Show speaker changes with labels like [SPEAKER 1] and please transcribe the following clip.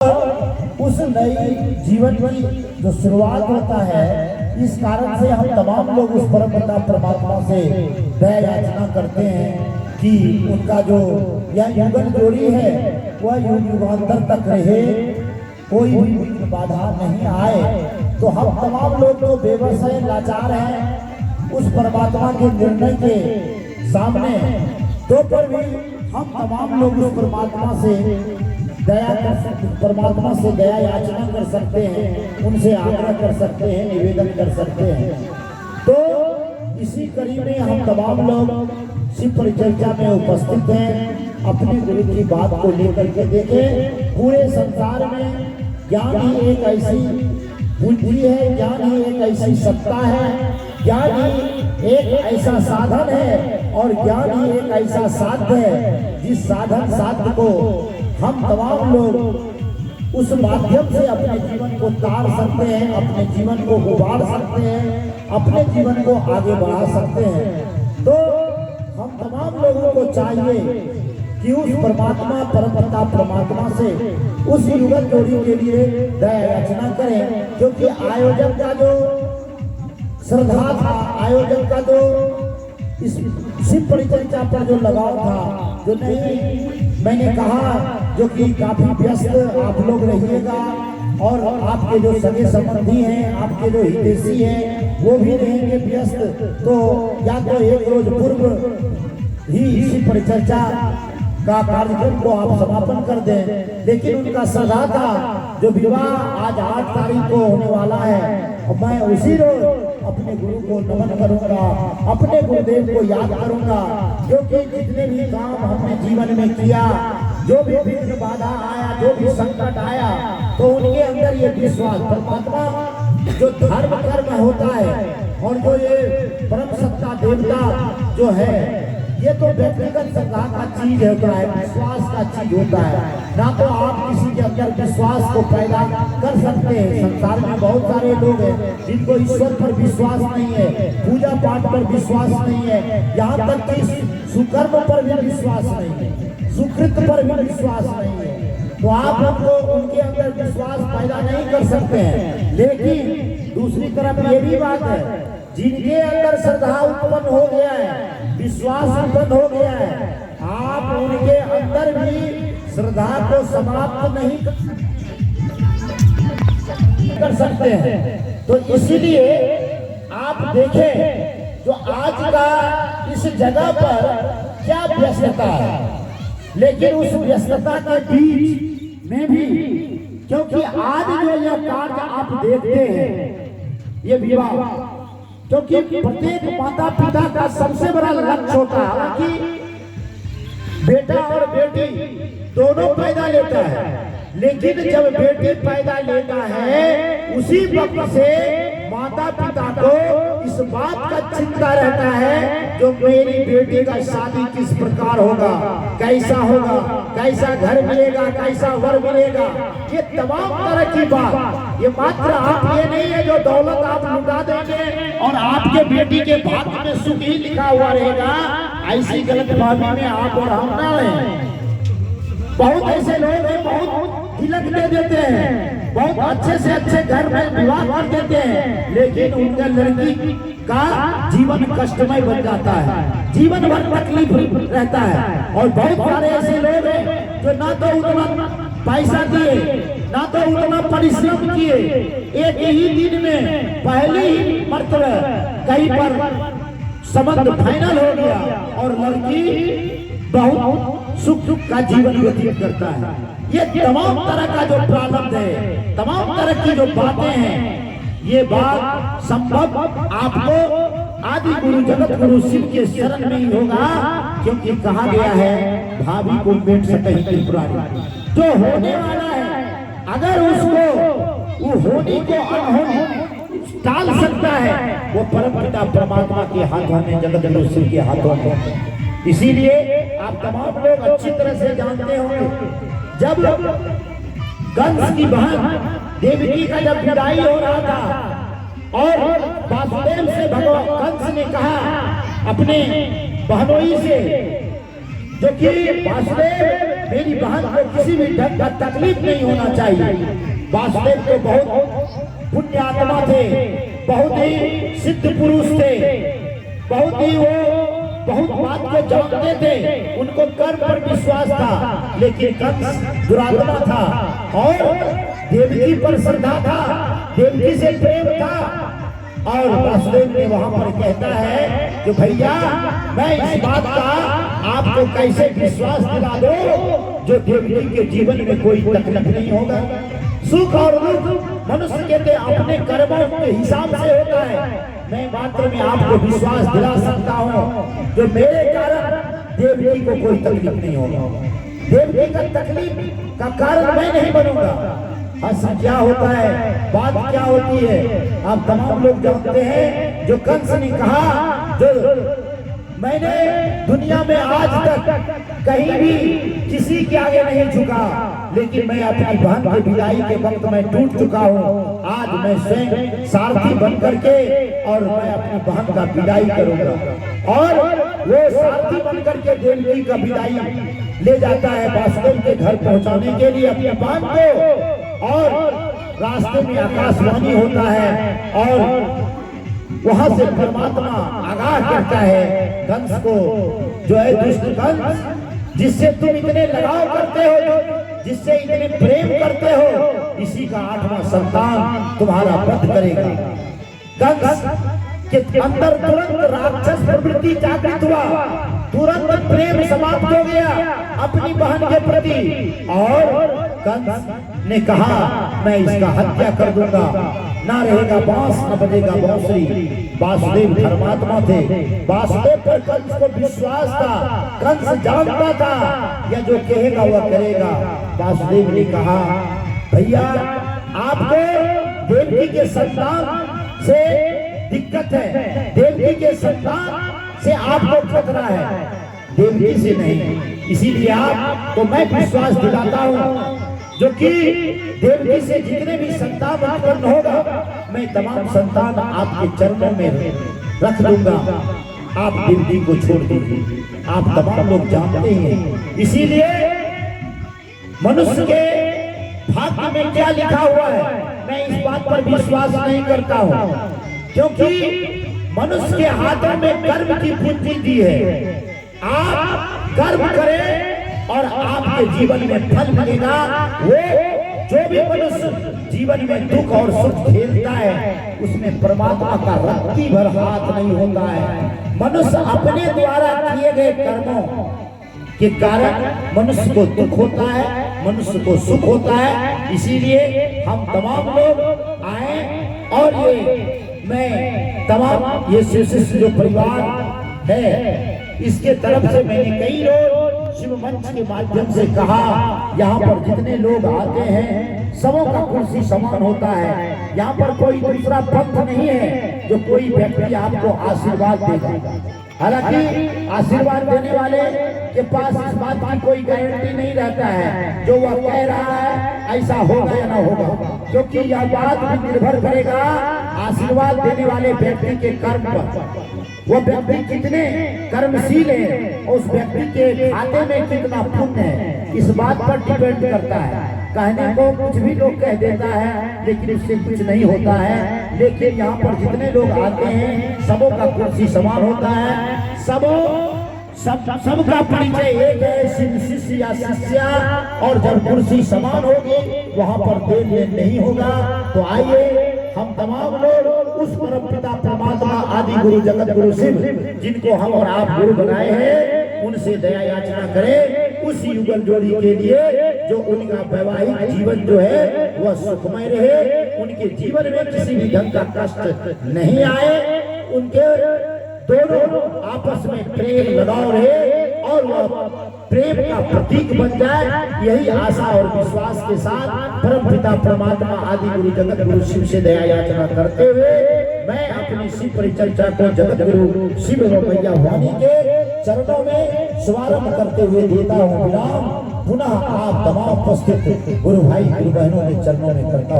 [SPEAKER 1] उस नई जीवन की जो शुरुआत होता है, इस कारण से हम तमाम लोग उस परम पिता परमात्मा से दया याचना करते हैं कि उनका जो यह युगल जोड़ी है वह युग युगांतर तक रहे, कोई भी विघ्न बाधा नहीं आए। तो हम तमाम लोग जो बेबस हैं, लाचार हैं, उस परमात्मा के निर्णय के सामने तो पर भी हम तमाम लोग उस परमात्मा से दया कर सकते, परमात्मा से दया याचना कर सकते हैं, उनसे आग्रह कर सकते हैं, निवेदन कर सकते हैं। तो इसी कड़ी में हम तमाम लोग शिव परिचर्चा में उपस्थित हैं। अपने गुरु की बात को लेकर के देखें, पूरे संसार में ज्ञान ही एक ऐसी बुद्धि है, ज्ञान ही एक ऐसी सत्ता है, ज्ञान ही एक ऐसा साधन है और ज्ञान ही एक ऐसा साध्य है जिस साधन साध्य को हम तमाम लोग उस माध्यम से अपने जीवन को तार सकते हैं, अपने जीवन को उबार सकते हैं, अपने जीवन को आगे बढ़ा सकते हैं। तो हम तमाम लोगों को चाहिए कि उस परमात्मा परम पिता परमात्मा से उस युगल जोड़ी के लिए दया याचना करें, क्योंकि आयोजन का जो श्रद्धा था, आयोजन का जो इस शिव परिचर्चा पर जो लगाव था, जो नहीं मैंने कहा जो कि काफी व्यस्त आप लोग रहिएगा और आपके जो सगे संबंधी हैं, आपके जो हितैषी हैं वो भी रहेंगे व्यस्त, तो या तो एक रोज पूर्व ही इसी परिचर्चा का कार्यक्रम को आप समापन कर दें। लेकिन उनका सदा था जो विवाह आज 8 तारीख को होने वाला है, और मैं उसी रोज अपने गुरु को नमन करूंगा, अपने गुरुदेव को याद करूंगा, क्योंकि जितने भी काम हमने जीवन में किया, जो भी विघ्न बाधा आया, जो भी संकट आया, तो उनके अंदर ये विश्वास, परमात्मा जो धर्म कर्म होता है और जो ये परम सत्ता देवता जो है, ये तो व्यक्तिगत श्रद्धा का चीज होता है, विश्वास का चीज होता है। ना तो आप किसी के अंदर विश्वास को पैदा कर सकते हैं। संसार में बहुत सारे लोग हैं जिनको ईश्वर पर विश्वास नहीं है, पूजा पाठ पर विश्वास नहीं है, यहाँ तक कि सुकर्म पर भी विश्वास नहीं है, सुकृत पर भी विश्वास नहीं है। तो आप उनको उनके अंदर विश्वास पैदा नहीं कर सकते हैं। लेकिन दूसरी तरफ ये भी बात है, जिनके अंदर श्रद्धा उत्पन्न हो गया है, विश्वास उत्पन्न हो गया है, आप उनके अंदर भी श्रद्धा को समाप्त नहीं कर सकते हैं। तो इसीलिए आप देखें जो आज का इस जगह पर क्या व्यस्तता है, लेकिन उस व्यस्तता के बीच में भी, क्योंकि आज जो यह कार्य आप देखते हैं, ये विवाह, क्योंकि प्रत्येक माता पिता का सबसे बड़ा लक्ष्य होता है, हालांकि बेटा और बेटी दोनों पैदा लेता है, लेकिन जब बेटी पैदा लेता है उसी वक्त से माता पिता को इस बात का चिंता रहता है जो मेरी बेटी का शादी किस प्रकार होगा, कैसा होगा, कैसा घर मिलेगा, कैसा वर मिलेगा, ये तमाम तरह की बात। ये मात्र आप ये नहीं है जो दौलत आप लुटा देंगे और आपके बेटी के भाग्य में सुख ही लिखा हुआ रहेगा, ऐसी गलतफहमी में आप और हम ना रहें। बहुत ऐसे लोग हैं, बहुत तिलक दे देते हैं, बहुत अच्छे से अच्छे घर में विवाह कर देते हैं, लेकिन उनका लड़की का जीवन कष्टमय बन जाता है, जीवन भर तकलीफ रहता है। और बहुत सारे ऐसे लोग हैं जो ना तो उतना पैसा दिए, ना तो उतना परिश्रम किए, एक ही दिन में पहले ही मर्तबा कहीं पर संबंध फाइनल हो गया और लड़की बहुत सुख का जीवन व्यतीत करता है। ये तमाम तरह का जो प्रारब्ध है, तमाम तरह की जो बातें हैं, ये बात संभव आपको आदि गुरु जगत गुरु शिव के शरण में ही होगा, क्योंकि कहा गया है भाभी को पेट से कहीं त्रिपुरारी, जो होने वाला है अगर उसको वो होने को अनहोनी टाल सकता है, वो परम पिता परमात्मा के हाथों में, जगत गुरु शिव के हाथों में। इसीलिए आप तमाम लोग अच्छी तरह से जानते होंगे, जब कंस की बहन देवकी का जब विदाई हो रहा था और वासुदेव से भगवान कंस ने कहा अपने बहनोई से, जो कि वासुदेव मेरी बहन को किसी भी ढंग का तकलीफ नहीं होना चाहिए। वासुदेव तो बहुत पुण्य आत्मा थे, बहुत ही सिद्ध पुरुष थे, बहुत ही वो बहुत बात को जानते थे, उनको कर्म पर विश्वास था। लेकिन कंस दुरात्मा था और देवकी पर श्रद्धा था, देवकी से प्रेम था। और वासुदेव ने वहां पर कहता है कि भैया मैं इस बात का आपको कैसे विश्वास दिला दो जो देवकी के जीवन में कोई तकलीफ नहीं होगा। सुख और दुख मनुष्य के अपने कर्मों के हिसाब से होता है। मैं मात्र में आपको विश्वास दिला सकता हूँ जो मेरे कारण देवकी को कोई तकलीफ नहीं होगा। देवकी का तकलीफ का कारण मैं नहीं बनूंगा। असल क्या होता है, बात क्या होती है, आप तमाम लोग जानते हैं। जो कंस ने कहा जो मैंने दुनिया में आज तक कहीं भी किसी के आगे नहीं झुका, लेकिन मैं अपनी बहन की विदाई के वक्त मैं टूट चुका हूँ। आज मैं स्वयं सारथी बन करके और मैं अपनी बहन का विदाई करूंगा। और वो सारथी बन करके देवकी का विदाई ले जाता है वासुदेव के घर पहुंचाने के लिए अपनी बहन को। और रास्ते में आकाशवाणी होता है और वहां से परमात्मा आगाह करता है कंस को, जो है दुष्ट कंस, जिससे तुम इतने लगाव करते हो, जिससे इतने प्रेम करते हो, इसी का 8वां संतान तुम्हारा वध करेगा। कंस के अंदर तुरंत राक्षस प्रवृत्ति जागृत हुआ, तुरंत प्रेम समाप्त हो गया अपनी बहन के प्रति। और कंस ने कहा मैं इसका हत्या कर दूंगा, ना रहेगा बांस न बजेगा बांसुरी। वासुदेव धर्मात्मा थे, वासुदेव पर कंस को विश्वास था, कंस जानता था यह जो कहेगा वह करेगा। वासुदेव ने कहा भैया आपको देवकी के संतान से दिक्कत है, देवकी के संतान से आपको खतरा है, देवकी से नहीं। इसीलिए आप तो मैं विश्वास दिलाता हूँ जो कि देवकी से जितने भी संतान उत्पन्न होगा मैं तमाम संतान आपके चरणों में रख दूंगा। आप देवकी को छोड़ दीजिए, आप तमाम लोग जानते हैं। इसीलिए मनुष्य के भाग्य में क्या लिखा हुआ है मैं इस बात पर विश्वास नहीं करता हूँ, क्योंकि मनुष्य के हाथों में कर्म की पूंजी दी है। आप कर्म करें और आपके जीवन में फल मिलेगा। वो जो भी मनुष्य जीवन में दुख और सुख झेलता है उसमें परमात्मा का रत्ती भर हाथ नहीं होता है। मनुष्य अपने द्वारा किए गए कर्मों के कारण मनुष्य को दुख होता है, मनुष्य को सुख होता है। इसीलिए हम तमाम लोग आए और ये मैं तमाम ये शिष्य जो परिवार है इसके तरफ से मैंने कई लोग शिव मंच के माध्यम से कहा यहाँ पर जितने लोग आते हैं सबों का कुर्सी समान होता है। यहाँ पर कोई दूसरा पंथ नहीं है जो कोई व्यक्ति आपको आशीर्वाद देगा। हालांकि आशीर्वाद देने वाले के पास इस बात की कोई गारंटी नहीं रहता है जो वह कह रहा है ऐसा होगा या ना होगा, क्योंकि यह बात भी निर्भर करेगा आशीर्वाद देने वाले व्यक्ति के कर्म पर। वो व्यक्ति कितने कर्मशील है, उस व्यक्ति के खाते में कितना पुण्य है, इस बात पर डिपेंड करता है। कहने को कुछ भी लोग कह देता है लेकिन इससे कुछ नहीं होता है। लेकिन यहाँ पर जितने लोग आते हैं सबों का कुर्सी समान होता है, सबका परिचय एक है, शिष्य या शिष्या। और जब कुर्सी समान होगी वहाँ पर देन लेन नहीं होगा। तो आइए हम तमाम लोग उस परम पिता परमात्मा आदि गुरु जगत गुरु शिव जिनको हम और आप गुरु बनाए हैं उनसे दया याचना करें उस युगल जोड़ी के लिए जो उनका वैवाहिक जीवन जो है वह सुखमय रहे, उनके जीवन में किसी भी ढंग का कष्ट नहीं आए, उनके दोनों आपस में प्रेम लगाव रहे और वह प्रेम का प्रतीक बन जाए। यही आशा और विश्वास के साथ परम पिता परमात्मा आदि गुरु जगत गुरु शिव से दया याचना करते हुए मैं अपनी शिव परिचर्चा को जगत गुरु शिव मैया वाणी के चरणों में शुभारंभ करते हुए देता हूँ विराम। पुनः आप तमाम उपस्थित गुरु भाई गुरु बहनों के चरणों में करता हूँ।